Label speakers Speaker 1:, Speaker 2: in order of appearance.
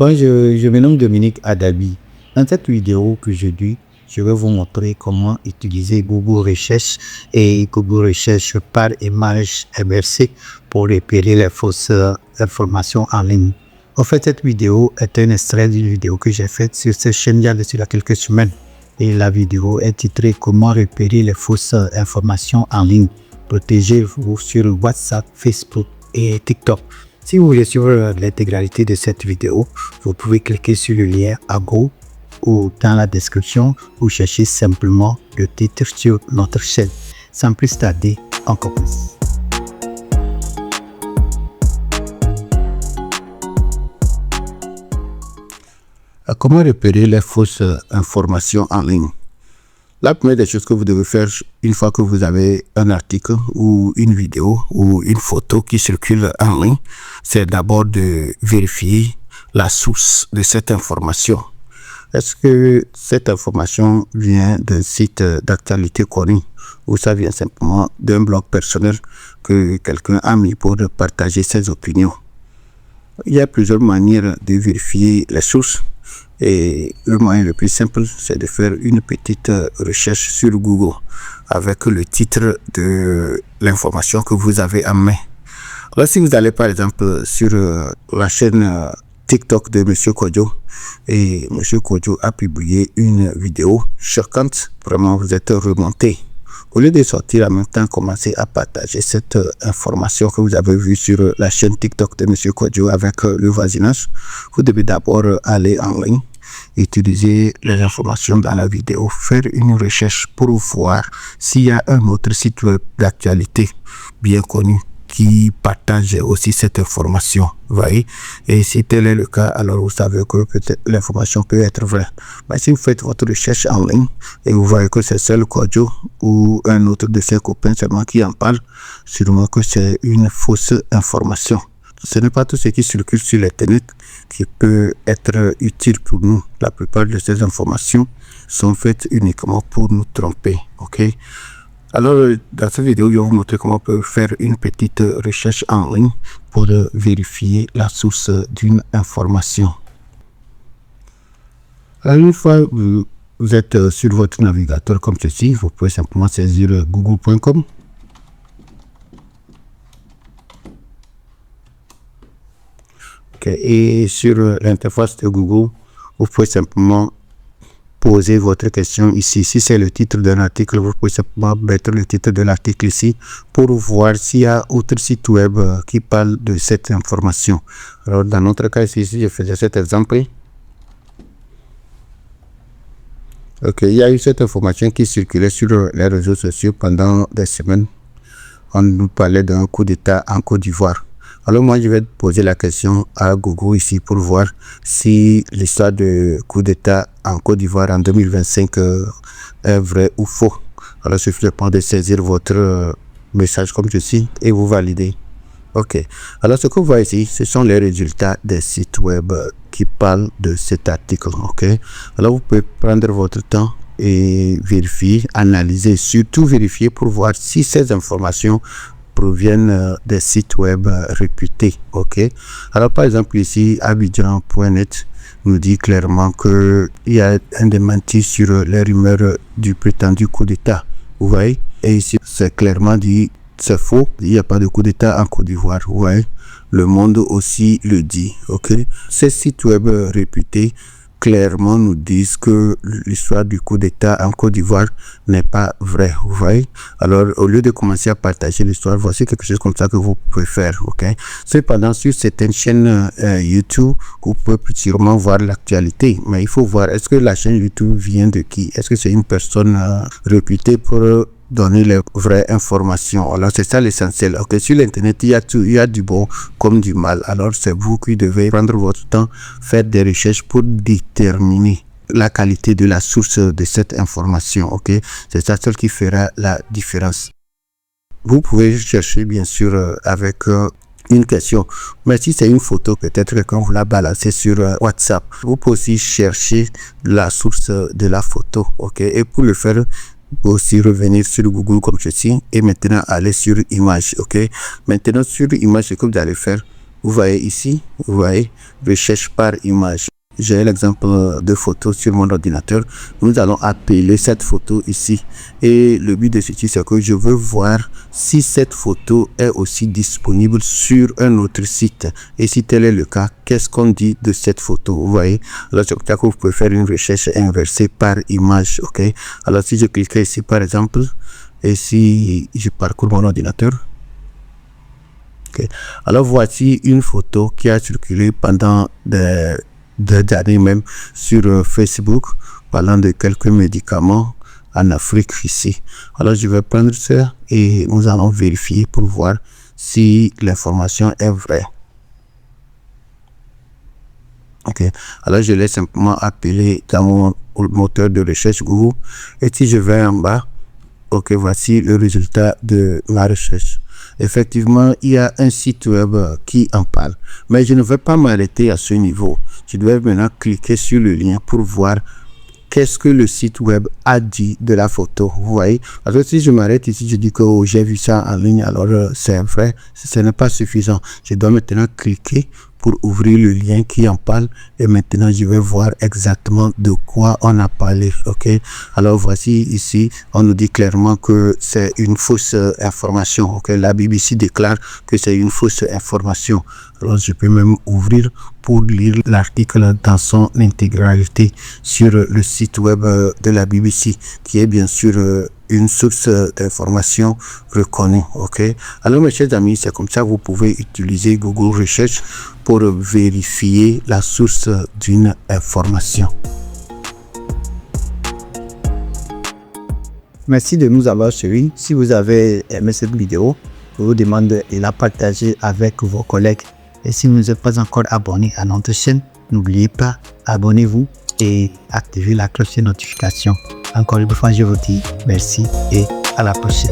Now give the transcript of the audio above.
Speaker 1: Bonjour, je me nomme Dominique Adabi. Dans cette vidéo qu'aujourd'hui, je vais vous montrer comment utiliser Google Recherche et Google Recherche par image MRC pour repérer les fausses informations en ligne. En fait, cette vidéo est un extrait d'une vidéo que j'ai faite sur cette chaîne il y a quelques semaines. Et la vidéo est titrée « Comment repérer les fausses informations en ligne ». Protégez-vous sur WhatsApp, Facebook et TikTok. Si vous voulez suivre l'intégralité de cette vidéo, vous pouvez cliquer sur le lien à gauche ou dans la description ou chercher simplement le titre sur notre chaîne. Sans plus tarder, on commence. Comment repérer les fausses informations en ligne? La première des choses que vous devez faire une fois que vous avez un article ou une vidéo ou une photo qui circule en ligne, c'est d'abord de vérifier la source de cette information. Est-ce que cette information vient d'un site d'actualité connu ou ça vient simplement d'un blog personnel que quelqu'un a mis pour partager ses opinions? Il y a plusieurs manières de vérifier les sources. Et le moyen le plus simple, c'est de faire une petite recherche sur Google avec le titre de l'information que vous avez en main. Alors, si vous allez par exemple sur la chaîne TikTok de M. Kodjo, et M. Kodjo a publié une vidéo choquante, vraiment vous êtes remonté. Au lieu de sortir en même temps, commencer à partager cette information que vous avez vue sur la chaîne TikTok de M. Kodjo avec le voisinage, vous devez d'abord aller en ligne, utiliser les informations dans la vidéo, faire une recherche pour voir s'il y a un autre site web d'actualité bien connu qui partage aussi cette information, voyez. Et si tel est le cas, alors vous savez que peut-être l'information peut être vraie. Mais si vous faites votre recherche en ligne et vous voyez que c'est seul Kodjo ou un autre de ses copains seulement qui en parle, sûrement que c'est une fausse information. Ce n'est pas tout ce qui circule sur l'internet qui peut être utile pour nous. La plupart de ces informations sont faites uniquement pour nous tromper, ok? Alors, dans cette vidéo, je vais vous montrer comment on peut faire une petite recherche en ligne pour vérifier la source d'une information. Alors, une fois que vous êtes sur votre navigateur comme ceci, vous pouvez simplement saisir google.com. Okay. Et sur l'interface de Google, vous pouvez simplement poser votre question ici. Si c'est le titre d'un article, vous pouvez simplement mettre le titre de l'article ici pour voir s'il y a autre site web qui parle de cette information. Alors, dans notre cas ici, je faisais cet exemple. Ok, il y a eu cette information qui circulait sur les réseaux sociaux pendant des semaines. On nous parlait d'un coup d'État en Côte d'Ivoire. Alors moi, je vais poser la question à Google ici pour voir si l'histoire de coup d'État en Côte d'Ivoire en 2025 est vrai ou faux. Alors, il suffit de saisir votre message comme ceci et vous validez. Ok. Alors, ce que vous voyez ici, ce sont les résultats des sites web qui parlent de cet article. Ok. Alors, vous pouvez prendre votre temps et vérifier, analyser, surtout vérifier pour voir si ces informations proviennent des sites web réputés. Ok. Alors par exemple ici Abidjan.net nous dit clairement que il y a un démenti sur les rumeurs du prétendu coup d'État. Vous voyez. Et ici c'est clairement dit c'est faux. Il n'y a pas de coup d'État en Côte d'Ivoire. Vous voyez. Le Monde aussi le dit. Ok. Ces sites web réputés clairement nous disent que l'histoire du coup d'État en Côte d'Ivoire n'est pas vraie, vous voyez. Alors, au lieu de commencer à partager l'histoire, voici quelque chose comme ça que vous pouvez faire, ok. Cependant, sur certaines chaînes YouTube, vous pouvez sûrement voir l'actualité, mais il faut voir, est-ce que la chaîne YouTube vient de qui? Est-ce que c'est une personne réputée pour donner les vraies informations? Alors c'est ça l'essentiel. Ok, sur l'internet il y a du bon comme du mal. Alors c'est vous qui devez prendre votre temps, faire des recherches pour déterminer la qualité de la source de cette information. Ok, c'est ça seul qui fera la différence. Vous pouvez chercher bien sûr avec une question, mais si c'est une photo, peut-être que quand vous la balancez sur WhatsApp, vous pouvez aussi chercher la source de la photo. Ok, et pour le faire, aussi revenir sur Google comme ceci et maintenant aller sur image. Ok, maintenant sur image, ce que vous allez faire, Vous voyez ici, vous voyez, recherche par image. J'ai l'exemple de photo sur mon ordinateur. Nous allons appeler cette photo ici. Et le but de ceci, c'est que je veux voir si cette photo est aussi disponible sur un autre site. Et si tel est le cas, qu'est-ce qu'on dit de cette photo? Vous voyez? Alors, c'est comme ça que vous pouvez faire une recherche inversée par image. OK? Alors, si je clique ici, par exemple, et si je parcours mon ordinateur, okay. Alors, voici une photo qui a circulé pendant des années même sur Facebook, parlant de quelques médicaments en Afrique ici. Alors, je vais prendre ça et nous allons vérifier pour voir si l'information est vraie. Ok. Alors, je laisse simplement appeler dans mon moteur de recherche Google. Et si je vais en bas, ok, voici le résultat de ma recherche. Effectivement, il y a un site web qui en parle. Mais je ne vais pas m'arrêter à ce niveau. Je dois maintenant cliquer sur le lien pour voir qu'est-ce que le site web a dit de la photo. Vous voyez? Alors, si je m'arrête ici, je dis que oh, j'ai vu ça en ligne, alors c'est vrai. Ce n'est pas suffisant. Je dois maintenant cliquer pour ouvrir le lien qui en parle et maintenant je vais voir exactement de quoi on a parlé. Ok, alors voici ici on nous dit clairement que c'est une fausse information. Ok, la BBC déclare que c'est une fausse information. Alors je peux même ouvrir pour lire l'article dans son intégralité sur le site web de la BBC, qui est bien sûr une source d'information reconnue. Ok, alors mes chers amis, c'est comme ça que vous pouvez utiliser Google Research pour vérifier la source d'une information. Merci de nous avoir suivis. Si vous avez aimé cette vidéo, je vous demande de la partager avec vos collègues. Et si vous n'êtes pas encore abonné à notre chaîne, n'oubliez pas, abonnez-vous et activez la cloche de notification. Encore une fois, je vous dis merci et à la prochaine.